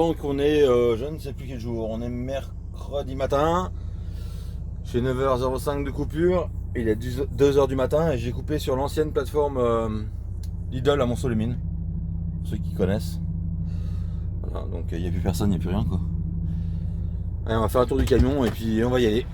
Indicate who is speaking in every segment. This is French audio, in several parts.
Speaker 1: Donc on est, je ne sais plus quel jour, on est mercredi matin, j'ai 9h05 de coupure, il est 2h du matin et j'ai coupé sur l'ancienne plateforme Lidl à Montceau-les-Mines, pour ceux qui connaissent. Voilà, donc il n'y a plus personne, il n'y a plus rien quoi. Allez, on va faire un tour du camion et puis on va y aller.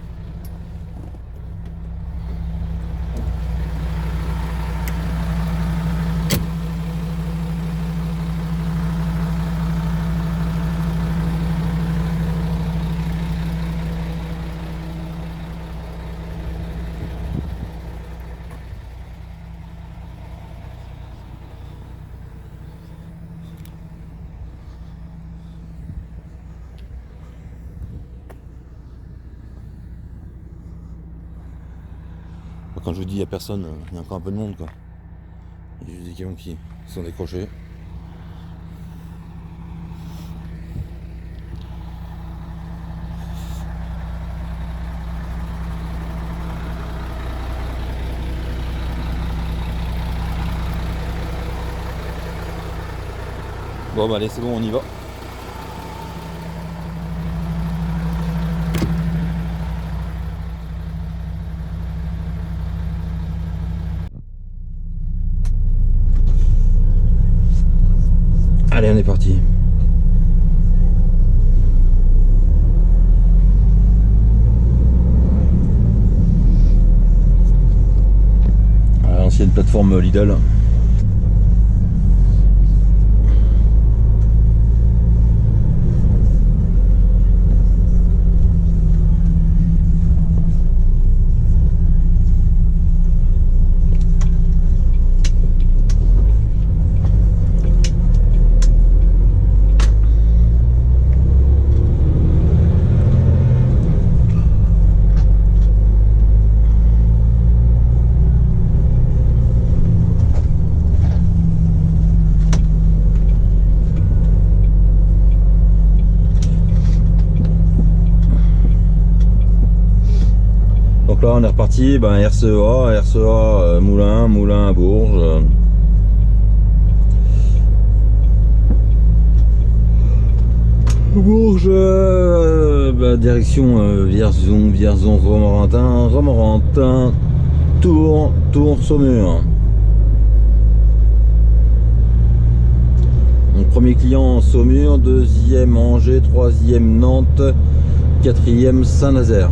Speaker 1: Quand je vous dis il n'y a personne, il y a encore un peu de monde quoi. Il y a juste des camions qui sont décrochés. Bon bah allez c'est bon on y va. Allez on est parti. À l'ancienne plateforme Lidl. Donc là on est reparti, RCEA, Moulin à Bourges. Bourges, direction Vierzon, Romorantin, Tours, Saumur. Donc premier client Saumur, deuxième Angers, troisième Nantes, quatrième Saint-Nazaire.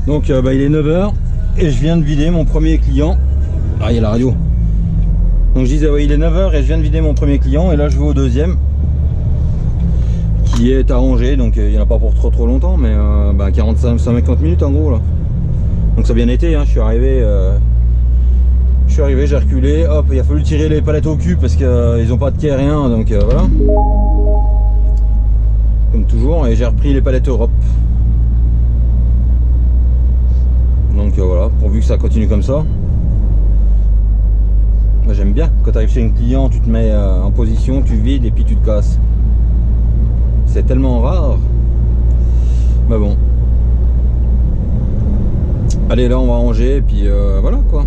Speaker 1: Donc il est 9h et je viens de vider mon premier client. Ah il y a la radio. Donc je disais il est 9h et je viens de vider mon premier client et là je vais au deuxième qui est à Angers, donc il n'y en a pas pour trop longtemps mais 45-50 minutes en gros là. Donc ça a bien été, hein. Je suis arrivé, j'ai reculé, hop il a fallu tirer les palettes au cul parce qu'ils n'ont pas de quai rien donc voilà. Comme toujours et j'ai repris les palettes Europe. Donc voilà, pourvu que ça continue comme ça. Moi j'aime bien, quand tu arrives chez un client, tu te mets en position, tu vides et puis tu te casses. C'est tellement rare. Mais bon. Allez là on va ranger et puis voilà quoi.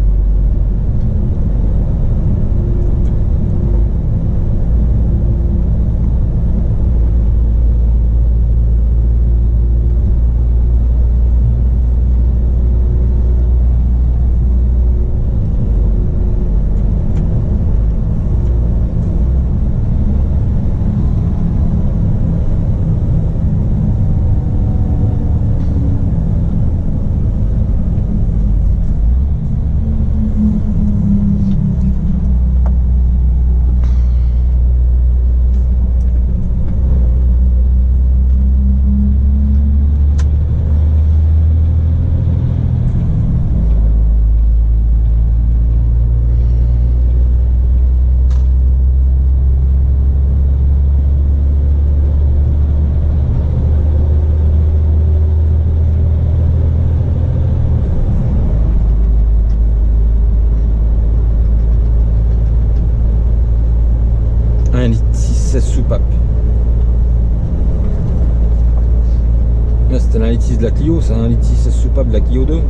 Speaker 2: litis de la Clio, c'est un litis soupape de la Clio 2.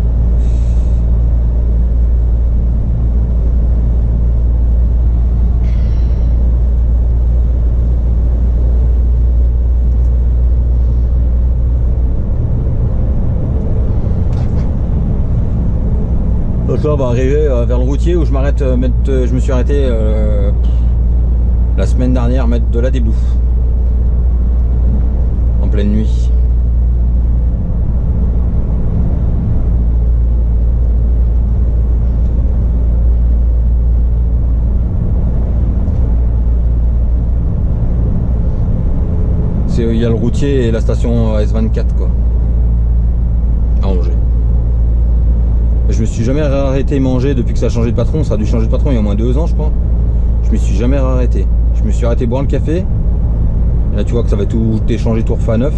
Speaker 2: Donc là on va arriver vers le routier où je m'arrête, je me suis arrêté la semaine dernière mettre de la déblouf en pleine nuit. Il y a le routier et la station S24 quoi, à Angers. Je me suis jamais arrêté manger depuis que ça a changé de patron. Ça a dû changer de patron il y a au moins 2 ans je crois. Je me suis jamais arrêté. Je me suis arrêté boire le café. Et là tu vois que ça va tout échanger, tout refait à neuf.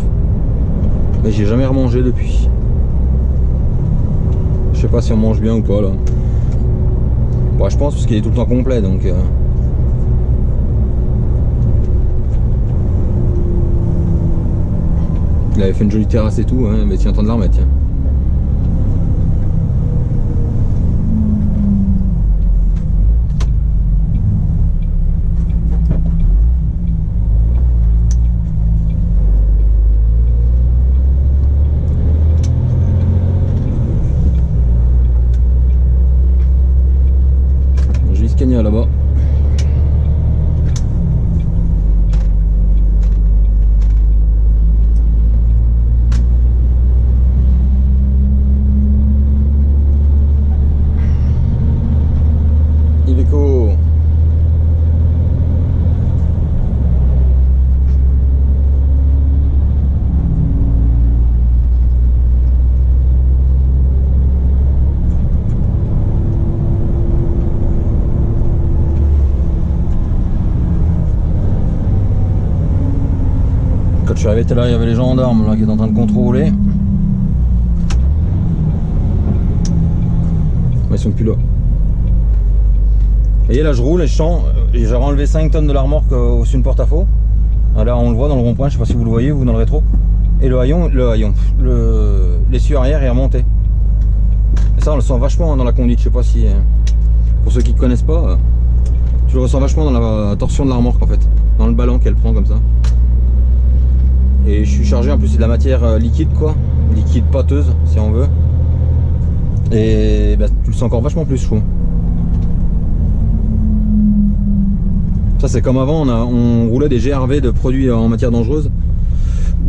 Speaker 2: Mais j'ai jamais remangé depuis. Je sais pas si on mange bien ou pas là. Bon, je pense parce qu'il est tout le temps complet donc. Il avait fait une jolie terrasse et tout, hein, mais tiens, temps de la remettre, tiens. J'ai Scania là-bas. Quand je suis arrivé tout à l'heure, il y avait les gendarmes là qui étaient en train de contrôler. Mais ils sont plus là. Et là je roule et je sens, et j'ai enlevé 5 tonnes de la remorque au-dessus d'une porte-à-faux. Là on le voit dans le rond-point, je sais pas si vous le voyez, vous dans le rétro. Et l'essieu arrière est remonté. Et ça on le sent vachement dans la conduite, je sais pas si, pour ceux qui ne connaissent pas, tu le ressens vachement dans la torsion de la remorque en fait. Dans le ballon qu'elle prend comme ça. Et je suis chargé en plus c'est de la matière liquide quoi, liquide pâteuse si on veut. Et bah, tu le sens encore vachement plus je trouve. Ça c'est comme avant, on roulait des GRV de produits en matière dangereuse,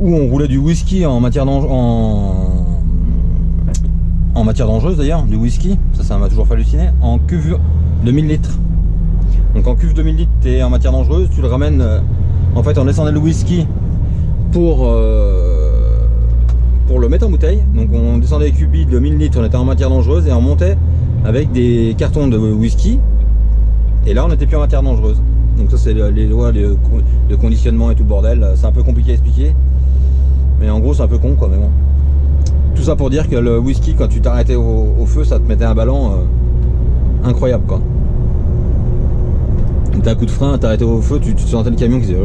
Speaker 2: ou on roulait du whisky en matière dangereuse d'ailleurs, du whisky, ça m'a toujours fait halluciner, en cuve de 1000 litres. Donc en cuve de 1000 litres et en matière dangereuse, tu le ramènes, en fait on descendait le whisky pour le mettre en bouteille. Donc on descendait les cubis de 1000 litres, on était en matière dangereuse et on montait avec des cartons de whisky. Et là on n'était plus en matière dangereuse. Donc ça c'est les lois de conditionnement et tout le bordel. C'est un peu compliqué à expliquer. Mais en gros c'est un peu con quoi, mais bon. Tout ça pour dire que le whisky quand tu t'arrêtais au feu ça te mettait un ballon incroyable quoi. T'as un coup de frein, t'arrêtais au feu, tu sentais le camion qui faisait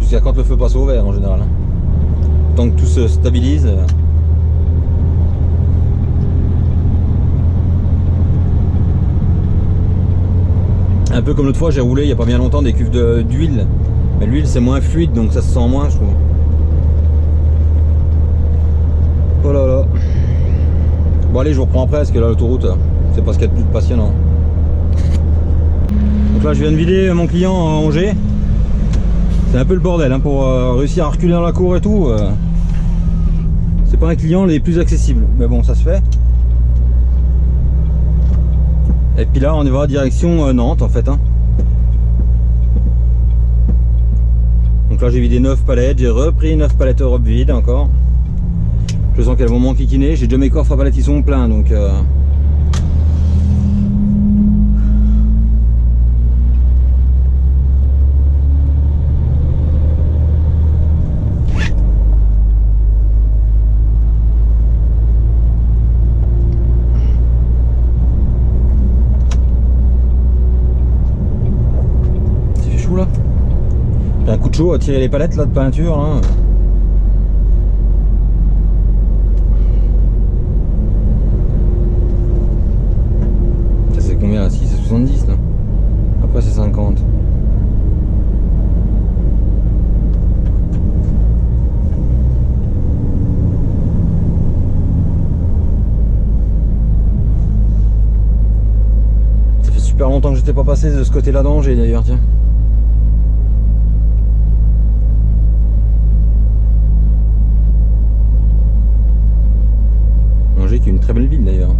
Speaker 2: jusqu'à quand le feu passe au vert en général. Tant que tout se stabilise. Un peu comme l'autre fois j'ai roulé il n'y a pas bien longtemps des cuves d'huile. Mais l'huile c'est moins fluide donc ça se sent moins je trouve. Oh là là. Bon allez je vous reprends après parce que là l'autoroute c'est pas ce qu'il y a de plus passionnant. Donc là je viens de vider mon client à Angers. C'est un peu le bordel hein, pour réussir à reculer dans la cour et tout. C'est pas un client les plus accessibles. Mais bon ça se fait. Et puis là on y va direction Nantes en fait hein. Donc là j'ai vidé 9 palettes, j'ai repris 9 palettes Europe vides encore. Je sens qu'elles vont m'enquiquiner, j'ai déjà mes coffres à palettes qui sont pleins donc un coup de chaud à tirer les palettes là de peinture là. 70 là. Après c'est 50. Ça fait super longtemps que j'étais pas passé de ce côté-là d'Angers d'ailleurs, tiens. Angers qui est une très belle ville d'ailleurs.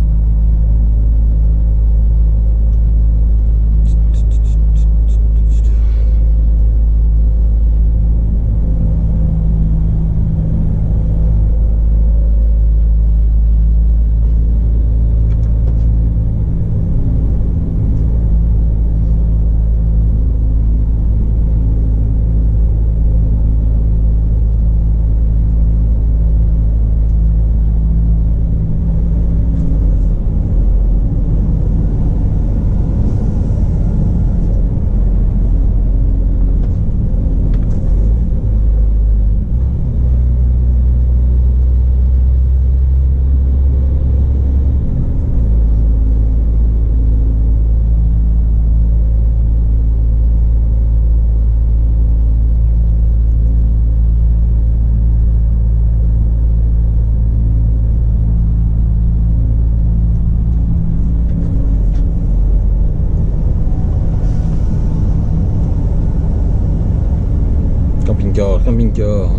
Speaker 2: Camping-car.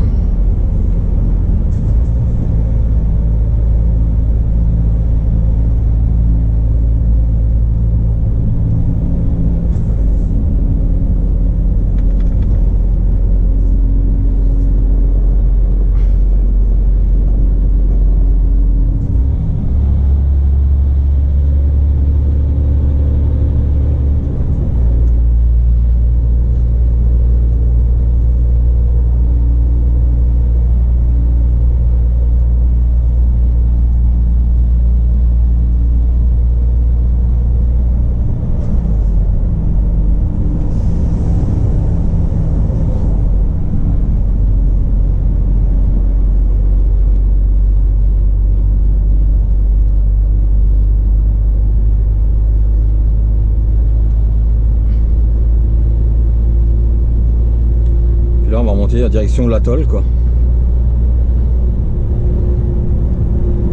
Speaker 2: Là on va remonter en direction de l'atoll quoi.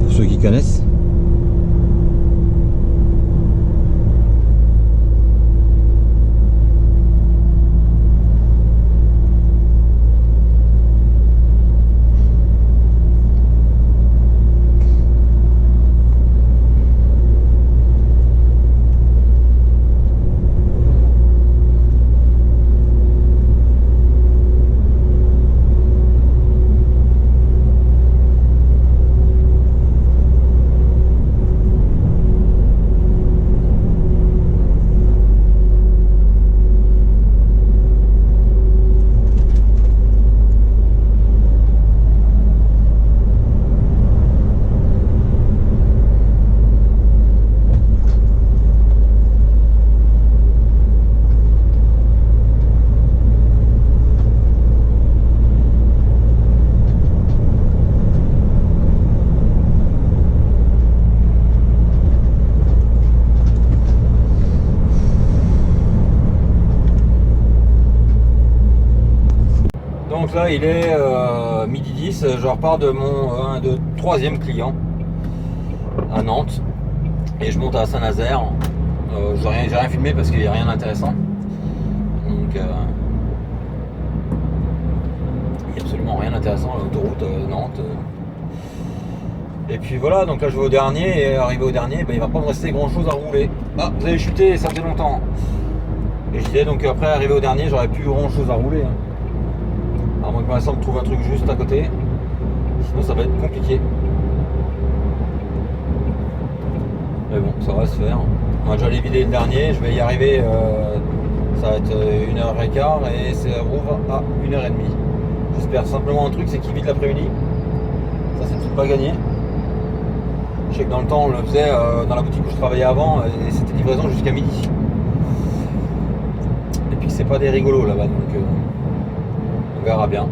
Speaker 2: Pour ceux qui connaissent. Donc là il est midi 10, je repars de mon troisième client à Nantes et je monte à Saint-Nazaire. J'ai rien filmé parce qu'il n'y a rien d'intéressant. Donc il n'y a absolument rien d'intéressant à l'autoroute Nantes. Et puis voilà, donc là je vais au dernier et arrivé au dernier, il va pas me rester grand chose à rouler. Ah, vous avez chuté, ça faisait longtemps. Et je disais donc après arrivé au dernier, j'aurais plus grand chose à rouler. À moins que Vincent me trouve un truc juste à côté. Sinon ça va être compliqué. Mais bon, ça va se faire. On va déjà aller vider le dernier, je vais y arriver. Ça va être 1h15 et ça rouvre à 1h30. J'espère simplement un truc, c'est qu'il vide l'après-midi. Ça c'est peut-être pas gagné. Je sais que dans le temps on le faisait dans la boutique où je travaillais avant et c'était livraison jusqu'à midi. Et puis c'est pas des rigolos là-bas donc on verra bien.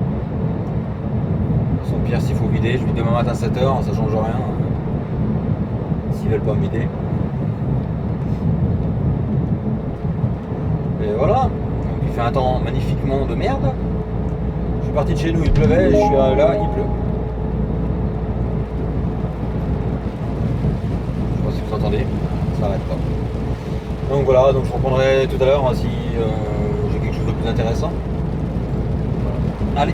Speaker 2: Sans pire s'il faut vider, je vide demain matin à 7h, ça change rien. S'ils veulent pas me vider.
Speaker 1: Et voilà, donc il fait un temps magnifiquement de merde. Je suis parti de chez nous, il pleuvait, je suis là, il pleut. Je sais pas si vous entendez, ça n'arrête pas. Donc voilà, donc je reprendrai tout à l'heure hein, si j'ai quelque chose de plus intéressant. Allez.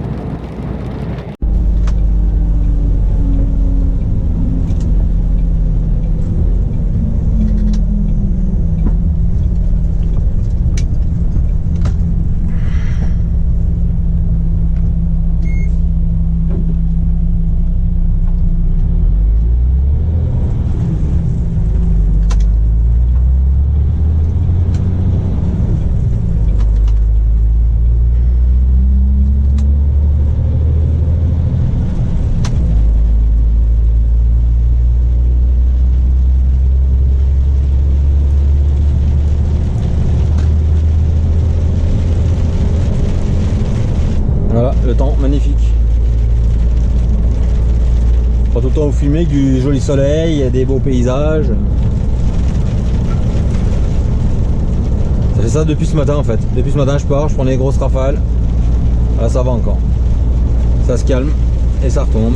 Speaker 2: Voilà, le temps magnifique. Pas tout le temps au fumé, du joli soleil, des beaux paysages. Ça fait ça depuis ce matin en fait. Depuis ce matin je pars, je prends les grosses rafales. Là ça va encore. Ça se calme et ça retombe.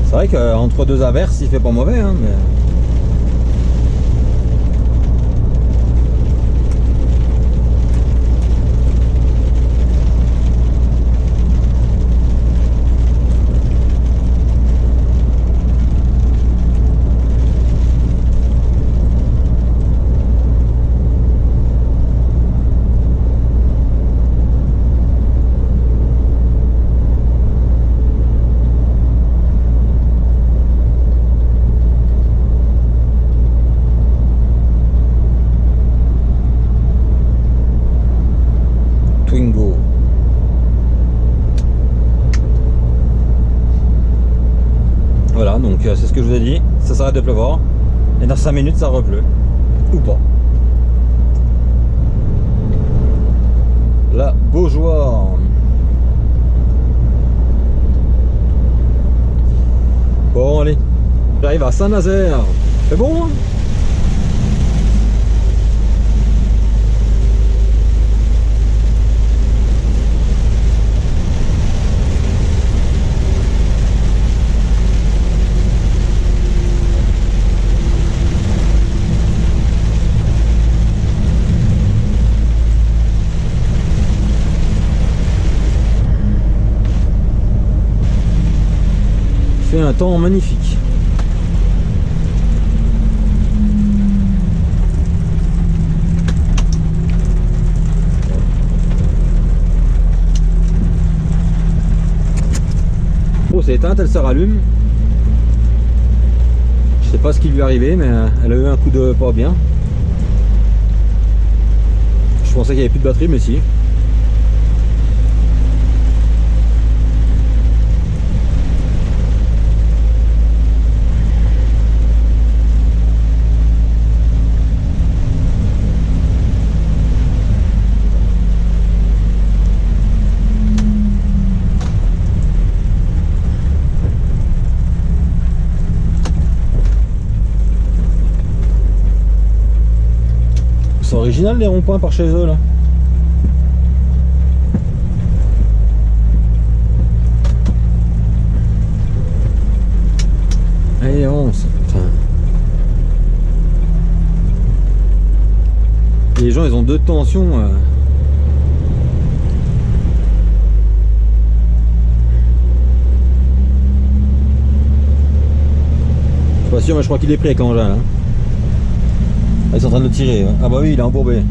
Speaker 2: C'est vrai qu'entre deux averses il fait pas mauvais hein, mais... Twingo. Voilà, donc c'est ce que je vous ai dit, ça s'arrête de pleuvoir et dans 5 minutes ça repleut. Ou pas. La Beaujoire. Bon allez, j'arrive à Saint-Nazaire. C'est bon hein? Fait un temps magnifique. Oh, c'est éteinte, elle se rallume. Je sais pas ce qui lui est arrivé, mais elle a eu un coup de pas bien. Je pensais qu'il n'y avait plus de batterie, mais si. C'est original les ronds-points par chez eux là. Allez, 11. Putain. Les gens ils ont deux tensions. Je suis pas sûr mais je crois qu'il est pris avec l'engin là. Ah, ils sont en train de le tirer. Ah bah oui, il est embourbé.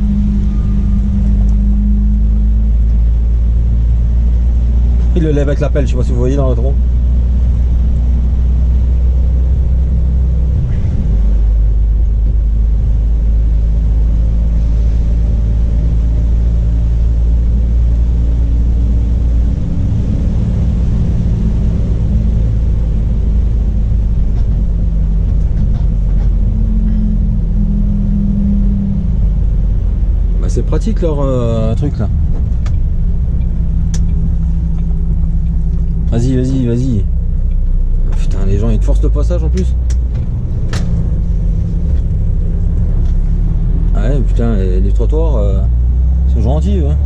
Speaker 2: Il le lève avec la pelle, je sais pas si vous voyez dans le tronc. C'est pratique leur truc là. Vas-y, vas-y, vas-y. Putain, les gens ils te forcent le passage en plus. putain, les trottoirs sont gentils, hein.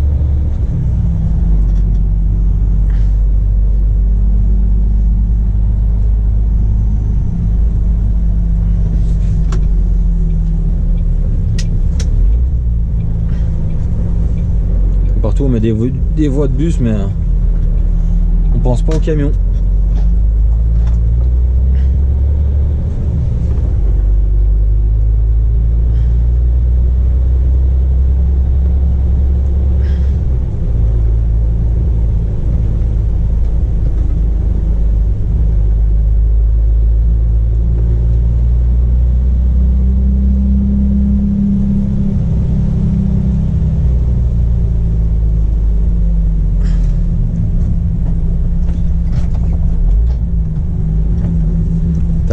Speaker 2: Partout on met des voies de bus, mais on pense pas aux camions.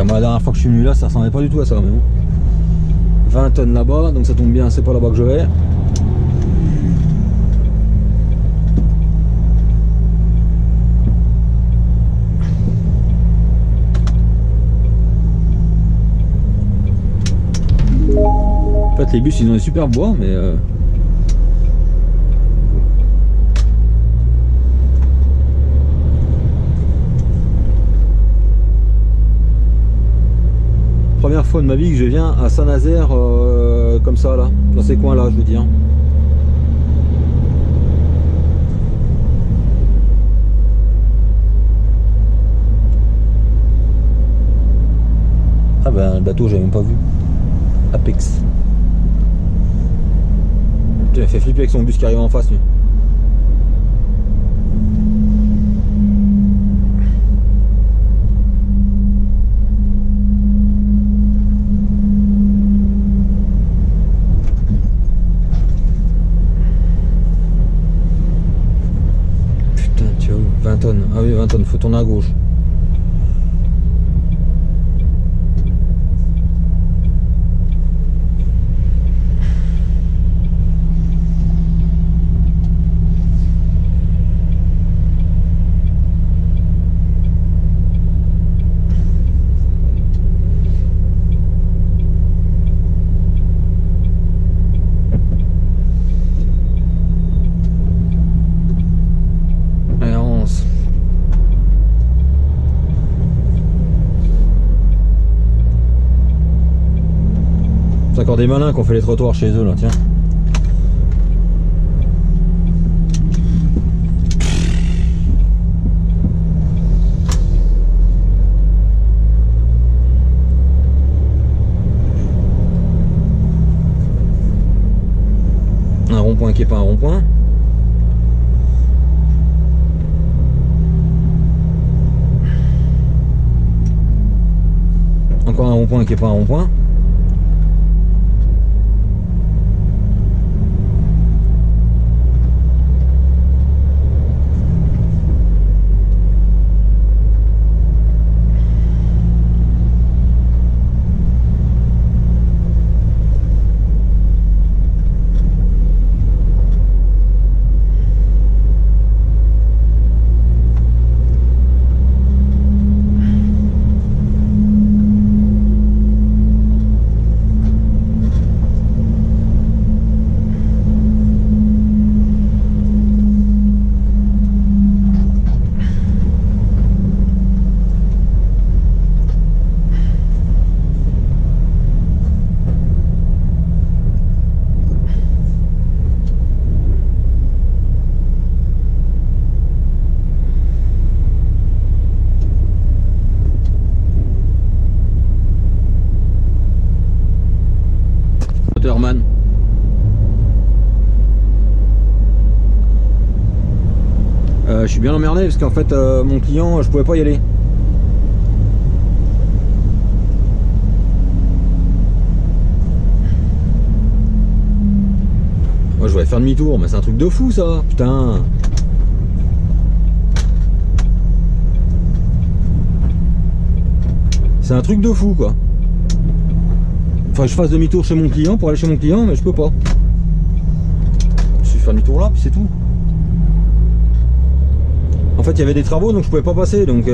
Speaker 2: La dernière fois que je suis venu là, ça ressemblait pas du tout à ça, mais bon. 20 tonnes là-bas, donc ça tombe bien, c'est pas là-bas que je vais. En fait, les bus, ils ont des super bois, mais première fois de ma vie que je viens à Saint-Nazaire comme ça là, dans ces coins là je veux dire. Ah ben le bateau j'avais même pas vu. Apex. Il m'a fait flipper avec son bus qui arrive en face lui. Ah oui, 20 tonnes, faut tourner à gauche. C'est encore des malins qui ont fait les trottoirs chez eux là, tiens. Un rond-point qui est pas un rond-point. Encore un rond-point qui est pas un rond-point. Je suis bien emmerdé parce qu'en fait mon client je pouvais pas y aller. Moi je voulais faire demi-tour mais c'est un truc de fou ça, putain. C'est un truc de fou quoi. Enfin je fasse demi-tour chez mon client pour aller chez mon client mais je peux pas. Je suis faire demi-tour là puis c'est tout. En fait il y avait des travaux donc je pouvais pas passer donc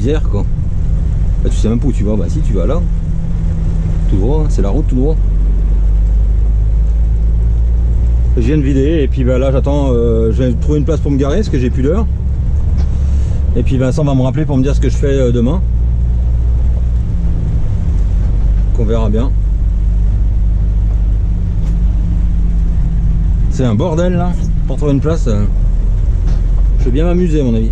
Speaker 2: misère quoi. Bah, tu sais même pas où tu vas, bah si tu vas là. Tout droit, hein, c'est la route tout droit. Je viens de vider et puis bah, là j'attends, je vais trouver une place pour me garer parce que j'ai plus d'heure. Et puis Vincent va me rappeler pour me dire ce que je fais demain. Qu'on verra bien. C'est un bordel là, pour trouver une place. Je vais bien m'amuser à mon avis.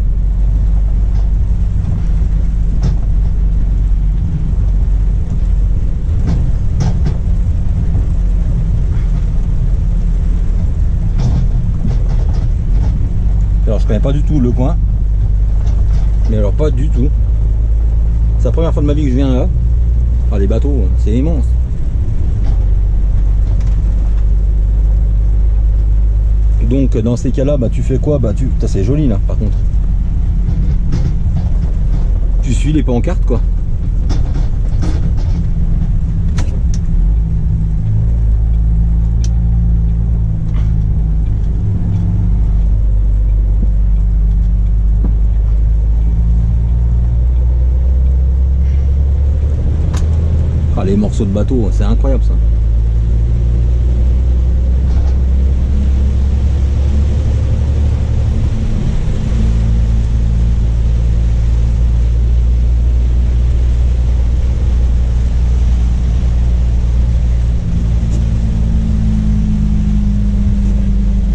Speaker 2: Alors je connais pas du tout le coin. Mais alors pas du tout. C'est la première fois de ma vie que je viens là. Ah, les bateaux, c'est immense. Donc dans ces cas-là, bah, tu fais quoi? Bah putain, c'est joli là par contre. Tu suis les pancartes quoi. Ah, les morceaux de bateau, c'est incroyable ça.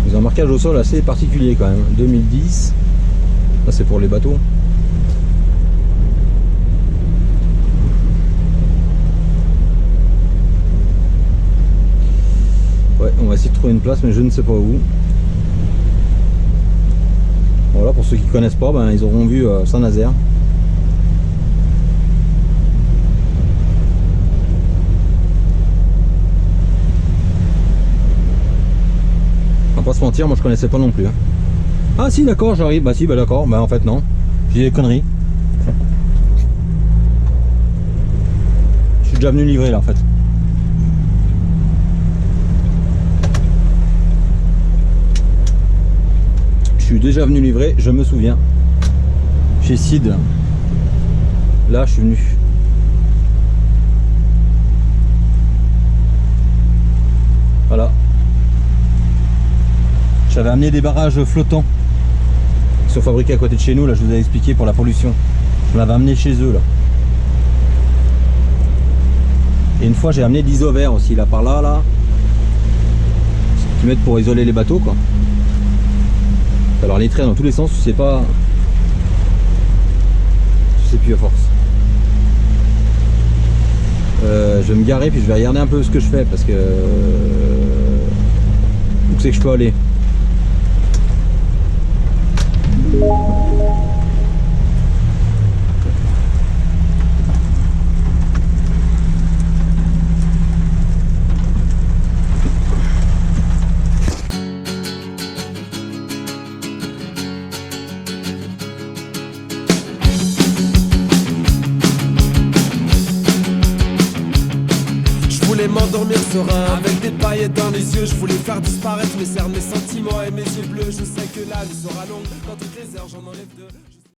Speaker 2: Ils ont un marquage au sol assez particulier quand même. 2010. Ça c'est pour les bateaux. Ouais, on va essayer de trouver une place, mais je ne sais pas où. Voilà, pour ceux qui ne connaissent pas, ben, ils auront vu Saint-Nazaire. On va pas se mentir, moi je connaissais pas non plus. Hein. Ah si, d'accord, j'arrive. Bah si, bah d'accord. Bah en fait non. J'ai des conneries. Je suis déjà venu livrer là en fait. Je suis déjà venu livrer, je me souviens. Chez Sid. Là, je suis venu. Voilà. J'avais amené des barrages flottants qui sont fabriqués à côté de chez nous. Là, je vous avais expliqué pour la pollution. Je l'avais amené chez eux là. Et une fois, j'ai amené de l'isovert aussi là par là, là. Ce qu'ils mettent pour isoler les bateaux quoi. Alors les traits dans tous les sens, tu sais pas. Je sais plus à force. Je vais me garer puis je vais regarder un peu ce que je fais parce que où c'est que je peux aller.
Speaker 3: M'endormir serein avec des paillettes dans les yeux. Je voulais faire disparaître mes cernes, mes sentiments et mes yeux bleus. Je sais que la nuit sera longue, dans toutes les heures j'en enlève deux.